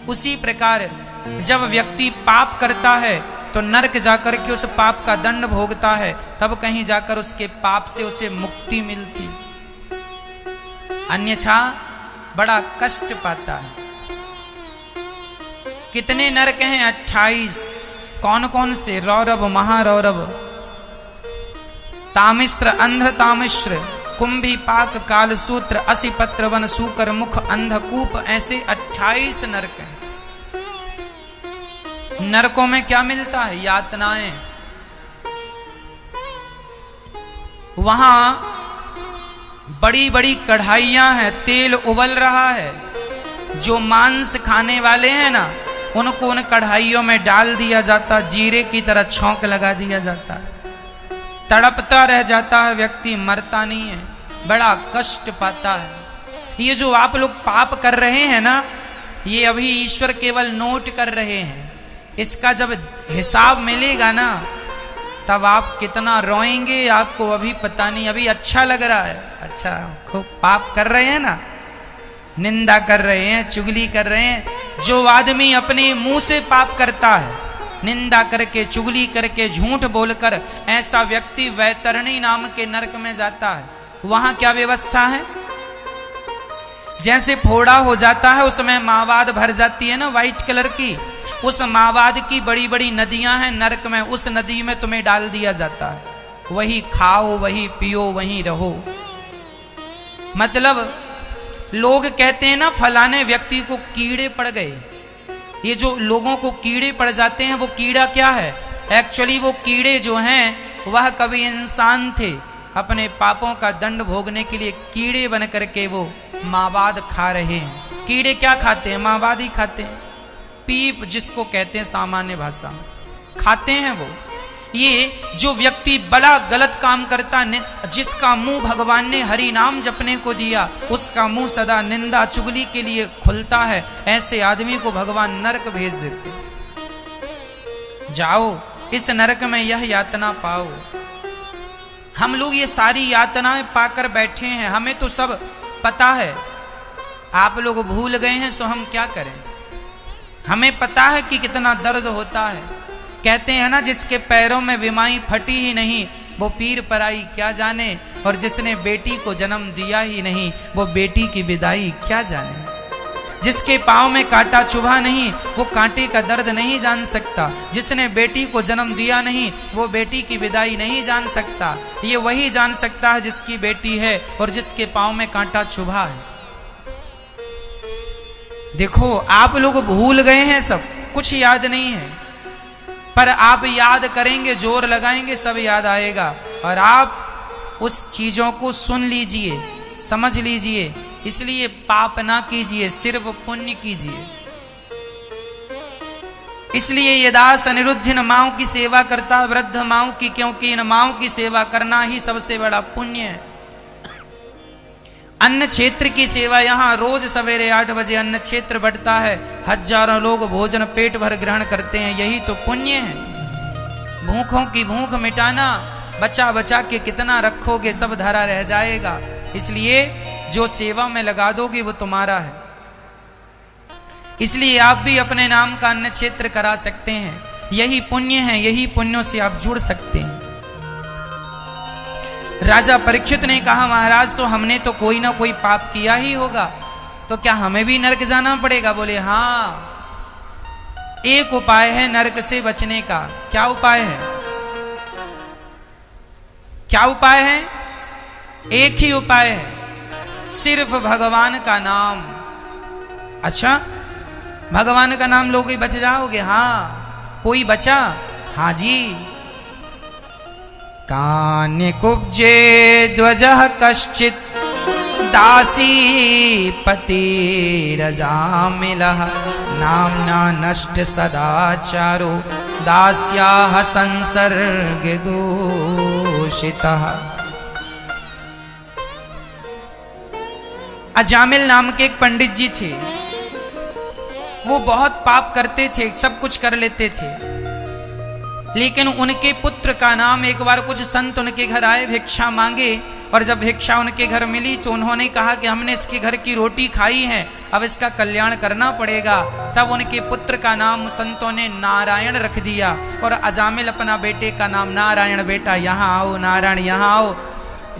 उसी प्रकार जब व्यक्ति पाप करता है तो नरक जाकर के उस पाप का दंड भोगता है, तब कहीं जाकर उसके पाप से उसे मुक्ति मिलती, अन्यथा बड़ा कष्ट पाता है। कितने नरक हैं? 28। कौन कौन से? रौरव, महारौरव, तामिश्र, अंध्र तामिश्र, कुंभी, पाक, कालसूत्र, असिपत्र, वन, सूकर, मुख, अंधकूप, ऐसे 28 नरक हैं। नरकों में क्या मिलता है? यातनाएं। वहां बड़ी बड़ी कढ़ाइयां हैं, तेल उबल रहा है। जो मांस खाने वाले हैं ना, उनको उन कढ़ाइयों में डाल दिया जाता, जीरे की तरह छौंक लगा दिया जाता है, तड़पता रह जाता है व्यक्ति, मरता नहीं है, बड़ा कष्ट पाता है। ये जो आप लोग पाप कर रहे हैं ना, ये अभी ईश्वर केवल नोट कर रहे हैं। इसका जब हिसाब मिलेगा ना, तब आप कितना रोएंगे आपको अभी पता नहीं। अभी अच्छा लग रहा है, अच्छा खूब पाप कर रहे हैं ना, निंदा कर रहे हैं, चुगली कर रहे हैं। जो आदमी अपने मुंह से पाप करता है, निंदा करके, चुगली करके, झूठ बोलकर, ऐसा व्यक्ति वैतरणी नाम के नरक में जाता है। वहां क्या व्यवस्था है? जैसे फोड़ा हो जाता है, उसमें मावाद भर जाती है ना, व्हाइट कलर की, उस मावाद की बड़ी बड़ी नदियां हैं नरक में, उस नदी में तुम्हें डाल दिया जाता है। वही खाओ, वही पियो, वही रहो। मतलब लोग कहते हैं ना, फलाने व्यक्ति को कीड़े पड़ गए। ये जो लोगों को कीड़े पड़ जाते हैं, वो कीड़ा क्या है? एक्चुअली वो कीड़े जो हैं, वह कभी इंसान थे, अपने पापों का दंड भोगने के लिए कीड़े बन करके वो मावाद खा रहे हैं। कीड़े क्या खाते हैं? मावाद ही खाते हैं। पीप जिसको कहते हैं सामान्य भाषा में, खाते हैं वो। ये जो व्यक्ति बड़ा गलत काम करता, जिसका मुंह भगवान ने हरि नाम जपने को दिया, उसका मुंह सदा निंदा चुगली के लिए खुलता है। ऐसे आदमी को भगवान नरक भेज देते। जाओ इस नरक में यह यातना पाओ। हम लोग ये सारी यातनाएं पाकर बैठे हैं, हमें तो सब पता है। आप लोग भूल गए हैं, सो हम क्या करें? हमें पता है कि कितना दर्द होता है। कहते हैं ना, जिसके पैरों में विमाई फटी ही नहीं, वो पीर पराई क्या जाने, और जिसने बेटी को जन्म दिया ही नहीं, वो बेटी की विदाई क्या जाने। जिसके पांव में कांटा चुभा नहीं, वो कांटे का दर्द नहीं जान सकता। जिसने बेटी को जन्म दिया नहीं, वो बेटी की विदाई नहीं जान सकता। ये वही जान सकता है जिसकी बेटी है और जिसके पांव में कांटा चुभा है। देखो, आप लोग भूल गए हैं, सब कुछ याद नहीं है, पर आप याद करेंगे, जोर लगाएंगे, सब याद आएगा। और आप उस चीजों को सुन लीजिए, समझ लीजिए। इसलिए पाप ना कीजिए, सिर्फ पुण्य कीजिए। इसलिए ये दास अनिरुद्ध इन माओं की सेवा करता, वृद्ध माओं की, क्योंकि इन माओं की सेवा करना ही सबसे बड़ा पुण्य है। अन्न क्षेत्र की सेवा, यहाँ रोज सवेरे 8 बजे अन्न क्षेत्र बढ़ता है, हजारों लोग भोजन पेट भर ग्रहण करते हैं, यही तो पुण्य है। भूखों की भूख मिटाना, बचा बचा के कितना रखोगे, सब धरा रह जाएगा। इसलिए जो सेवा में लगा दोगे वो तुम्हारा है। इसलिए आप भी अपने नाम का अन्न क्षेत्र करा सकते हैं, यही पुण्य है, यही पुण्यों से आप जुड़ सकते हैं। राजा परीक्षित ने कहा, महाराज तो हमने तो कोई ना कोई पाप किया ही होगा, तो क्या हमें भी नरक जाना पड़ेगा? बोले हाँ, एक उपाय है नरक से बचने का। क्या उपाय है? क्या उपाय है? एक ही उपाय है, सिर्फ भगवान का नाम। अच्छा, भगवान का नाम लोगे बच जाओगे? हाँ। कोई बचा? हाँ जी। कान्य कुब्जे ध्वजः कश्चित् दासी पतिरजामिलः नाम्ना नष्ट सदाचारो दास्याः संसर्ग दूषितः। अजामिल नाम के एक पंडित जी थे। वो बहुत पाप करते थे, सब कुछ कर लेते थे, लेकिन उनके पुत्र का नाम, एक बार कुछ संत उनके घर आए भिक्षा मांगे, और जब भिक्षा उनके घर मिली तो उन्होंने कहा कि हमने इसके घर की रोटी खाई है, अब इसका कल्याण करना पड़ेगा। तब उनके पुत्र का नाम संतों ने नारायण रख दिया और अजामिल अपना बेटे का नाम नारायण, बेटा यहाँ आओ, नारायण यहाँ आओ।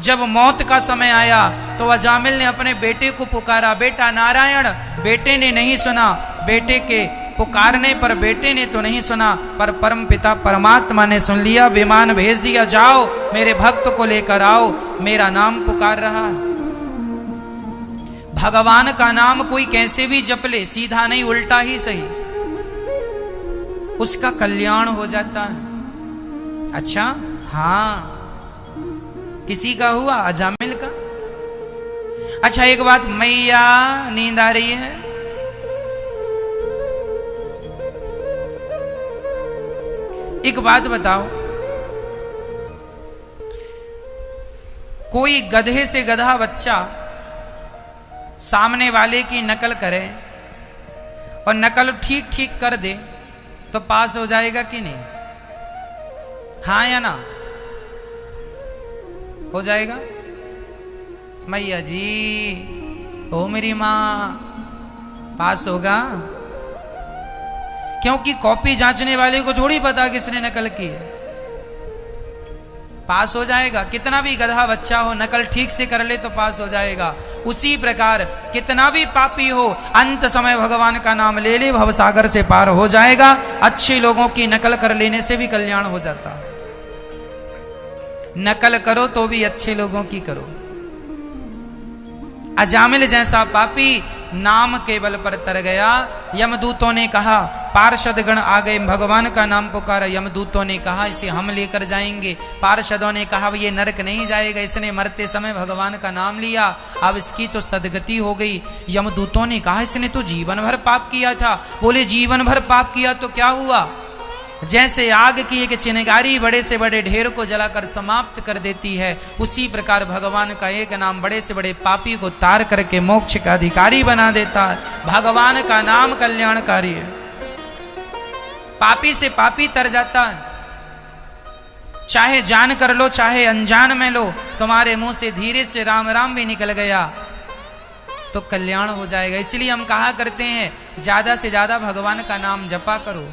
जब मौत का समय आया तो अजामिल ने अपने बेटे को पुकारा, बेटा नारायण। बेटे ने नहीं सुना, बेटे के पुकारने पर बेटे ने तो नहीं सुना, पर परम पिता परमात्मा ने सुन लिया, विमान भेज दिया, जाओ मेरे भक्त को लेकर आओ, मेरा नाम पुकार रहा है। भगवान का नाम कोई कैसे भी जप ले, सीधा नहीं उल्टा ही सही, उसका कल्याण हो जाता है। अच्छा हाँ, किसी का हुआ, अजामिल का। अच्छा एक बात, मैया नींद आ रही है? एक बात बताओ, कोई गधे से गधा बच्चा सामने वाले की नकल करे और नकल ठीक ठीक कर दे तो पास हो जाएगा कि नहीं? हाँ या ना? हो जाएगा? मैया जी, ओ मेरी मां, पास होगा? क्योंकि कॉपी जांचने वाले को थोड़ी पता किसने नकल की है। पास हो जाएगा। कितना भी गधा बच्चा हो, नकल ठीक से कर ले तो पास हो जाएगा। उसी प्रकार कितना भी पापी हो, अंत समय भगवान का नाम ले ले, भवसागर से पार हो जाएगा। अच्छे लोगों की नकल कर लेने से भी कल्याण हो जाता है। नकल करो तो भी अच्छे लोगों की करो। अजामिल जैसा पापी नाम के बल पर तर गया। यमदूतों ने कहा, पार्षद गण आ गए, भगवान का नाम पुकारा। यमदूतों ने कहा इसे हम लेकर जाएंगे। पार्षदों ने कहा ये नरक नहीं जाएगा, इसने मरते समय भगवान का नाम लिया, अब इसकी तो सदगति हो गई। यमदूतों ने कहा इसने तो जीवन भर पाप किया था। बोले जीवन भर पाप किया तो क्या हुआ? जैसे आग की एक चिनगारी बड़े से बड़े ढेर को जलाकर समाप्त कर देती है, उसी प्रकार भगवान का एक नाम बड़े से बड़े पापी को तार करके मोक्ष का अधिकारी बना देता है। भगवान का नाम कल्याणकारी है। पापी से पापी तर जाता है। चाहे जान कर लो चाहे अनजान में लो, तुम्हारे मुंह से धीरे से राम राम भी निकल गया तो कल्याण हो जाएगा। इसलिए हम कहा करते हैं ज्यादा से ज्यादा भगवान का नाम जपा करो।